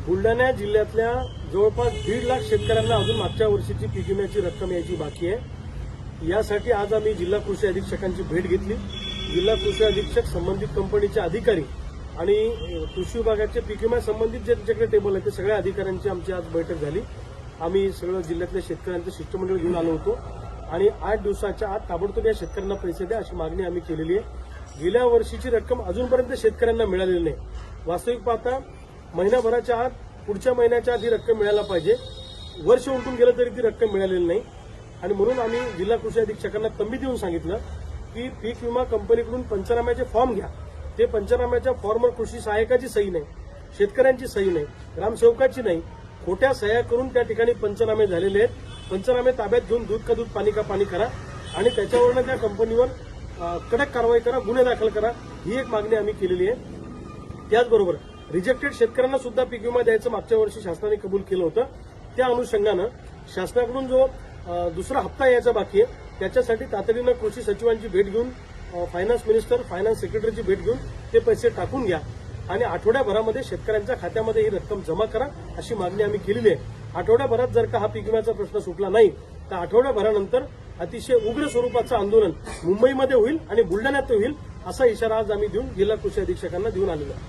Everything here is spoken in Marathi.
बुलढाणा जिल्ह्यातल्या जवळपास 1.5 लाख शेतकऱ्यांना अजून मागच्या वर्षीची पीक विम्याची रक्कम यायची बाकी आहे। यासाठी आज आम्ही जिल्हा कृषी अधीक्षकांची भेट घेतली। जिल्हा कृषी अधीक्षक, संबंधित कंपनीचे अधिकारी आणि कृषी विभागाचे पीक विमा संबंधित जे त्यांच्याकडे टेबल आहे ते सगळ्या अधिकाऱ्यांची आमची आज बैठक झाली। आम्ही सगळं जिल्ह्यातल्या शेतकऱ्यांचं शिष्टमंडळ घेऊन आलो होतो आणि 8 दिवसाच्या आत ताबडतोब या शेतकऱ्यांना पैसे द्या अशी मागणी आम्ही केलेली आहे। गेल्या वर्षीची रक्कम अजूनपर्यंत शेतकऱ्यांना मिळालेली नाही। वास्तविक पाहता महिन्याभराच्या आत, पुढच्या महिन्याच्या आत ही रक्कम मिळायला पाहिजे। वर्ष उलटून गेलं तरी ती रक्कम मिळालेली नाही आणि म्हणून आम्ही जिल्हा कृषी अधीक्षकांना तंबी देऊन सांगितलं की पीक विमा कंपनीकडून पंचनाम्याचे फॉर्म घ्या। ते पंचनाम्याच्या फॉर्मवर कृषी सहाय्यकाची सही नाही, शेतकऱ्यांची सही नाही, ग्रामसेवकाची नाही, खोट्या सह्या करून त्या ठिकाणी पंचनामे झालेले आहेत। पंचनामे ताब्यात घेऊन दूध का दूध पाणी का पाणी करा आणि त्याच्यावरनं त्या कंपनीवर कडक कारवाई करा, गुन्हे दाखल करा, ही एक मागणी आम्ही केलेली आहे। त्याचबरोबर रिजेक्टेड शेतकऱ्यांना सुद्धा पीक विमा द्यायचं मागच्या वर्षी शासनाने कबूल केलं होतं। त्या अनुषंगानं शासनाकडून जो दुसरा हप्ता यायचा बाकी आहे त्याच्यासाठी तातडीनं कृषी सचिवांची भेट घेऊन, फायनान्स मिनिस्टर, फायनान्स सेक्रेटरीची भेट घेऊन ते पैसे टाकून घ्या आणि आठवड्याभरामध्ये शेतकऱ्यांच्या खात्यामध्ये ही रक्कम जमा करा अशी मागणी आम्ही केलेली आहे। आठवड्याभरात जर का हा पीक विम्याचा प्रश्न सुटला नाही तर आठवड्याभरानंतर अतिशय उग्र स्वरूपाचं आंदोलन मुंबईमध्ये होईल आणि बुलढाण्यात होईल असा इशारा आज आम्ही देऊन जिल्हा कृषी अधीक्षकांना देऊन आलेलो आहे।